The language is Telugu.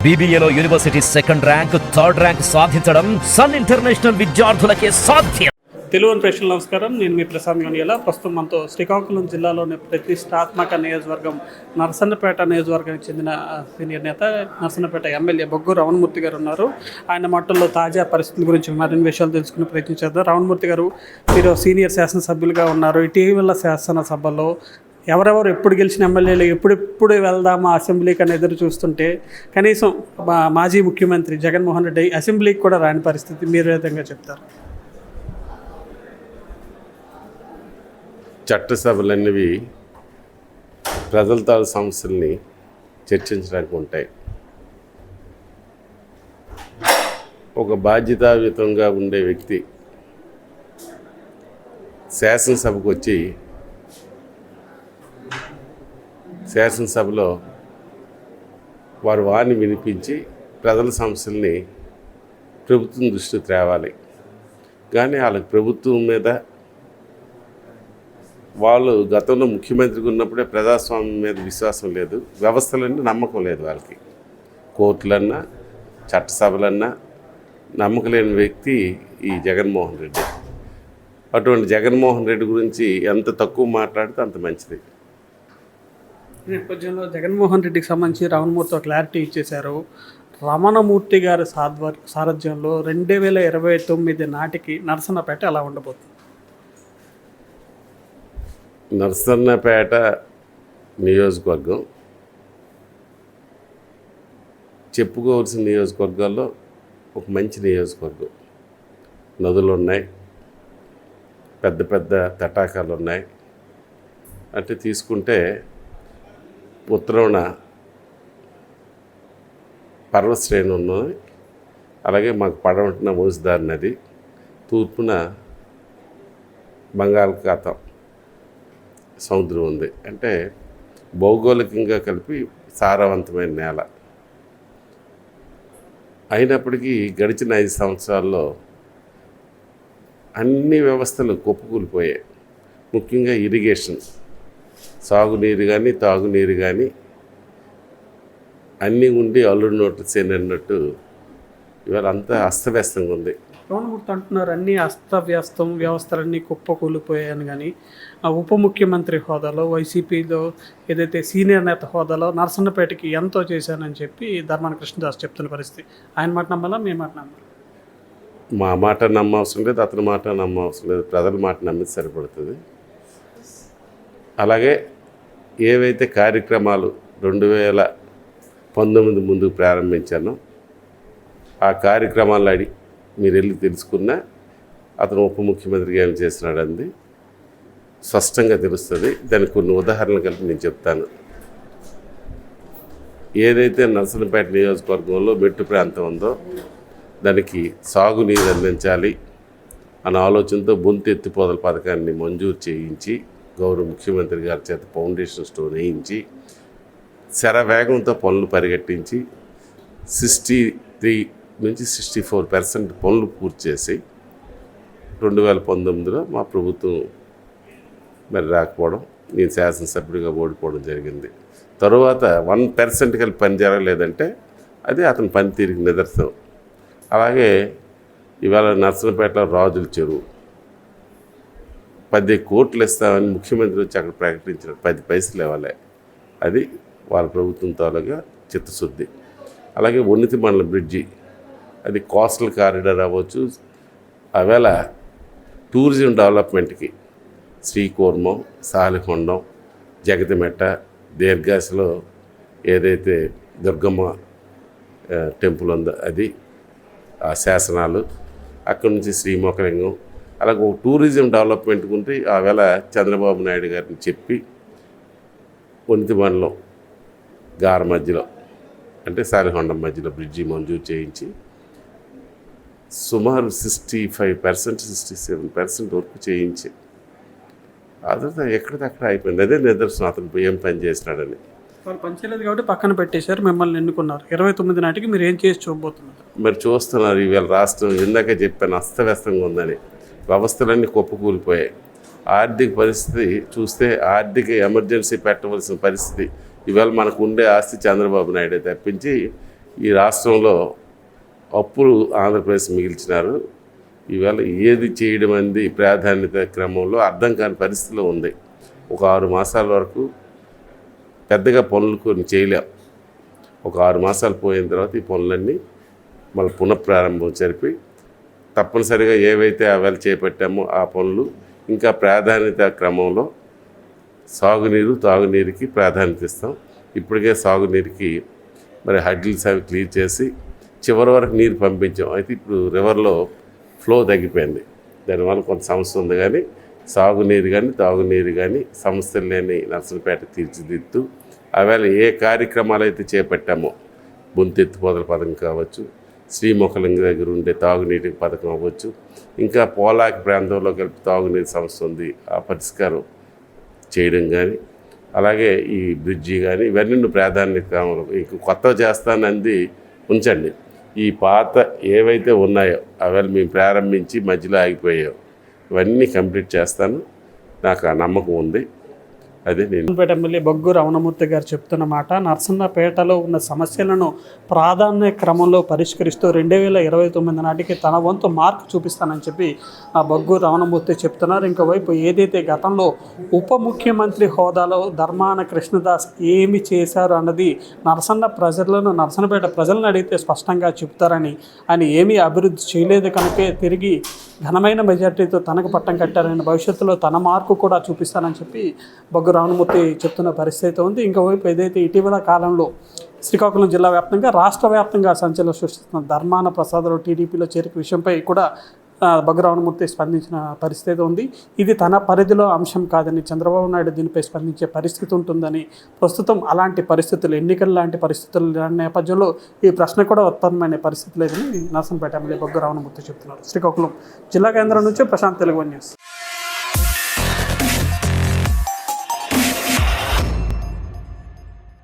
BBAలో university second rank, third rank సాధించడం సన్ ఇంటర్నేషనల్ విద్యార్థులకే సాధ్యం. తెలుగు ప్రశ్నలు నమస్కారం. నేను మీ ప్రసాద్ గౌనియాల. ప్రస్తుతం మనతో శ్రీకాకుళం జిల్లాలోని ప్రతిష్టాత్మక నియోజకవర్గం నరసన్నపేట నియోజకవర్గానికి చెందిన సీనియర్ నేత నరసన్నపేట ఎమ్మెల్యే బొగ్గు రమణమూర్తి గారు ఉన్నారు. ఆయన మాటల్లో తాజా పరిస్థితుల గురించి మరిన్ని విషయాలు తెలుసుకునే ప్రయత్నం చేద్దాం. రమణమూర్తి గారు, మీరు సీనియర్ శాసనసభ్యులుగా ఉన్నారు. ఇటీవల శాసనసభలో ఎవరెవరు ఎప్పుడు గెలిచిన ఎమ్మెల్యేలు ఎప్పుడెప్పుడు వెళ్దామా అసెంబ్లీకి అని ఎదురు చూస్తుంటే కనీసం మాజీ ముఖ్యమంత్రి జగన్మోహన్ రెడ్డి అసెంబ్లీకి కూడా రాని పరిస్థితి. మీరు ఏ విధంగా చెప్తారు? చట్టసభలన్నవి ప్రజల తాలూ సమస్యల్ని చర్చించడానికి ఉంటాయి. ఒక బాధ్యతాయుతంగా ఉండే వ్యక్తి శాసనసభకు వచ్చి శాసనసభలో వారి వారిని వినిపించి ప్రజల సమస్యల్ని ప్రభుత్వం దృష్టికి తేవాలి. కానీ వాళ్ళకి ప్రభుత్వం మీద, వాళ్ళు గతంలో ముఖ్యమంత్రిగా ఉన్నప్పుడే ప్రజాస్వామ్యం మీద విశ్వాసం లేదు, వ్యవస్థలన్నీ నమ్మకం లేదు వాళ్ళకి. కోర్టులన్నా చట్టసభలన్నా నమ్మకం లేని వ్యక్తి ఈ జగన్మోహన్ రెడ్డి. అటువంటి జగన్మోహన్ రెడ్డి గురించి ఎంత తక్కువ మాట్లాడితే అంత మంచిది. నేపథ్యంలో జగన్మోహన్ రెడ్డికి సంబంధించి రమణమూర్తి క్లారిటీ ఇచ్చేశారు. రమణమూర్తి గారి సారథ్యంలో 2029 నాటికి నరసన్నపేట ఎలా ఉండబోతుంది? నరసన్నపేట నియోజకవర్గం చెప్పుకోవాల్సిన నియోజకవర్గాల్లో ఒక మంచి నియోజకవర్గం. నదులు ఉన్నాయి, పెద్ద పెద్ద తటాకాలు ఉన్నాయి. అంటే తీసుకుంటే ఉత్తరాన పర్వత శ్రేణి ఉన్నది, అలాగే మాకు పడమటిన మూసిదారి నది, తూర్పున బంగాళాఖాతం సముద్రం ఉంది. అంటే భౌగోళికంగా కలిపి సారవంతమైన నేల. అయినప్పటికీ గడిచిన 5 సంవత్సరాల్లో అన్ని వ్యవస్థలు కుప్పకూలిపోయాయి. ముఖ్యంగా ఇరిగేషన్, సాగునీరు కానీ తాగునీరు కానీ అన్నీ ఉండి అల్లుడు నోట్లు చేనన్నట్టు ఇవాళ అంతా అస్తవ్యస్తంగా ఉంది. రమణమూర్తి అంటున్నారు అన్నీ అస్తవ్యస్తం, వ్యవస్థలన్నీ కుప్పకూలిపోయాయని. కానీ ఆ ఉప ముఖ్యమంత్రి హోదాలో, వైసీపీలో ఏదైతే సీనియర్ నేత హోదాలో నరసన్నపేటకి ఎంతో చేశానని చెప్పి ధర్మాన కృష్ణదాస్ చెప్తున్న పరిస్థితి. ఆయన మాట నమ్మాలా, మీ మాట నమ్మాలి? మా మాట నమ్మవసరం లేదు, అతని మాట నమ్మవసరం లేదు. ప్రజల మాట నమ్మితే సరిపడుతుంది. అలాగే ఏవైతే కార్యక్రమాలు 2019 ముందుకు ప్రారంభించానో ఆ కార్యక్రమాలు మీరు వెళ్ళి తెలుసుకున్నా అతను ఉప ముఖ్యమంత్రిగా ఏం చేసినాడంది స్పష్టంగా తెలుస్తుంది. దానికి కొన్ని ఉదాహరణలు కలిపి నేను చెప్తాను. ఏదైతే నరసన్నపేట నియోజకవర్గంలో మెట్టు ప్రాంతం ఉందో దానికి సాగునీరు అందించాలి అన్న ఆలోచనతో బొంతు ఎత్తిపోతల పథకాన్ని మంజూరు చేయించి గౌరవ ముఖ్యమంత్రి గారి చేత ఫౌండేషన్ స్టోన్ వేయించి శరవేగంతో పనులు పరిగెట్టించి 63 నుంచి 64% పనులు పూర్తి చేసి 2019లో మా ప్రభుత్వం మరి రాకపోవడం, నేను శాసనసభ్యుడిగా ఓడిపోవడం జరిగింది. తరువాత 1% కలిపి పని జరగలేదంటే అది అతని పనితీరుకి నిదర్శనం. అలాగే ఇవాళ నరసన్నపేటలో రాజుల చెరువు 10 కోట్లు ఇస్తామని ముఖ్యమంత్రి వచ్చి అక్కడ ప్రకటించిన 10 పైసలు ఇవ్వాలి. అది వాళ్ళ ప్రభుత్వం తాలూగా చిత్తశుద్ధి. అలాగే ఉన్నతి మండలం బ్రిడ్జి, అది కోస్టల్ కారిడార్ అవ్వచ్చు. అవేళ టూరిజం డెవలప్మెంట్కి శ్రీకూర్మం, సాలికొండం, జగతిమెట్ట, దీర్ఘాసలో ఏదైతే దుర్గమ్మ టెంపుల్ ఉందో అది, ఆ శాసనాలు, అక్కడి నుంచి శ్రీమోకలింగం, అలాగే ఒక టూరిజం డెవలప్మెంట్ ఉంటే ఆవేళ చంద్రబాబు నాయుడు గారిని చెప్పి ఉన్నతి మండలం గార మధ్యలో అంటే సాలికొండం మధ్యలో బ్రిడ్జి మంజూరు చేయించి సుమారు 65%, 67% వరకు చేయించి ఆ తర్వాత ఎక్కడికక్కడ అయిపోయింది. అదే నిదర్శనం అతను ఏం పని చేసినాడని. వాళ్ళు పనిచేయలేదు కాబట్టి పక్కన పెట్టేశారు, మిమ్మల్ని ఎన్నుకున్నారు. 29 నాటికి మీరు ఏం చేసి చూడబోతున్నారు? మరి చూస్తున్నారు ఈవేళ రాష్ట్రం, ఇందాక చెప్పాను అస్తవ్యస్తంగా ఉందని. వ్యవస్థలన్నీ కుప్పకూలిపోయాయి. ఆర్థిక పరిస్థితి చూస్తే ఆర్థిక ఎమర్జెన్సీ పెట్టవలసిన పరిస్థితి. ఇవాళ మనకు ఉండే ఆస్తి చంద్రబాబు నాయుడే తప్పించి ఈ రాష్ట్రంలో అప్పులు ఆంధ్రప్రదేశ్ మిగిల్చినారు. ఈవేళ ఏది చేయడం అనేది ప్రాధాన్యత క్రమంలో అర్థం కాని పరిస్థితిలో ఉంది. ఒక 6 మాసాల వరకు పెద్దగా పనులు కొన్ని చేయలేం. ఒక 6 మాసాలు పోయిన తర్వాత ఈ పనులన్నీ మళ్ళీ పునఃప్రారంభం జరిపి తప్పనిసరిగా ఏవైతే ఆవేళ చేపట్టామో ఆ పనులు ఇంకా ప్రాధాన్యత క్రమంలో సాగునీరు తాగునీరుకి ప్రాధాన్యత ఇస్తాం. ఇప్పటికే సాగునీరుకి మరి హడ్డిల్స్ అవి క్లియర్ చేసి చివరి వరకు నీరు పంపించాం. అయితే ఇప్పుడు రివర్లో ఫ్లో తగ్గిపోయింది. దానివల్ల కొంత సమస్య ఉంది. కానీ సాగునీరు కానీ తాగునీరు కానీ సమస్యలు లేని నర్సన్నపేట తీర్చిదిద్దుతూ ఆవేళ ఏ కార్యక్రమాలు అయితే చేపట్టామో బొంతు ఎత్తిపోతల పథకం కావచ్చు, శ్రీముఖలింగ దగ్గర ఉండే తాగునీటి పథకం అవ్వచ్చు, ఇంకా పోలాకి ప్రాంతంలో కలిపి తాగునీరు సమస్య ఉంది, ఆ పరిష్కారం చేయడం కానీ, అలాగే ఈ బ్రిడ్జి కానీ ఇవన్నీ ప్రాధాన్యత ఇంక కొత్తగా చేస్తానంది ఉంచండి. ఈ పాత ఏవైతే ఉన్నాయో అవి మేము ప్రారంభించి మధ్యలో ఆగిపోయాయో ఇవన్నీ కంప్లీట్ చేస్తాను. నాకు ఆ నమ్మకం ఉంది. అదే నేను నర్సన్నపేట ఎమ్మెల్యే బొగ్గు రమణమూర్తి గారు చెప్తున్న మాట. నర్సన్నపేటలో ఉన్న సమస్యలను ప్రాధాన్య క్రమంలో పరిష్కరిస్తూ 2029 నాటికి తన వంతు మార్కు చూపిస్తానని చెప్పి ఆ బొగ్గు రమణమూర్తి చెప్తున్నారు. ఇంకోవైపు ఏదైతే గతంలో ఉప ముఖ్యమంత్రి హోదాలో ధర్మాన కృష్ణదాస్ ఏమి చేశారు అన్నది నర్సన్నపేట ప్రజలను అడిగితే స్పష్టంగా చెప్తారని, ఆయన ఏమీ అభివృద్ధి చేయలేదు కనుకే తిరిగి ఘనమైన మెజార్టీతో తనకు పట్టం కట్టారని, భవిష్యత్తులో తన మార్కు కూడా చూపిస్తానని చెప్పి బొగ్గు రమణమూర్తి చెప్తున్న పరిస్థితి ఉంది. ఇంకోవైపు ఏదైతే ఇటీవల కాలంలో శ్రీకాకుళం జిల్లా వ్యాప్తంగా రాష్ట్ర వ్యాప్తంగా సంచలనం సృష్టిస్తున్న ధర్మాన ప్రసాదరావు టీడీపీలో చేరిక విషయంపై కూడా బొగ్గు రమణమూర్తి స్పందించిన పరిస్థితి ఉంది. ఇది తన పరిధిలో అంశం కాదని, చంద్రబాబు నాయుడు దీనిపై స్పందించే పరిస్థితి ఉంటుందని, ప్రస్తుతం అలాంటి పరిస్థితులు ఎన్నికల లాంటి పరిస్థితుల నేపథ్యంలో ఈ ప్రశ్న కూడా ఉత్పన్నమైన పరిస్థితి లేదని నర్సన్నపేట ఎమ్మెల్యే బొగ్గు రమణమూర్తి చెప్తున్నారు. శ్రీకాకుళం జిల్లా కేంద్రం నుంచి ప్రశాంత్, తెలుగు న్యూస్.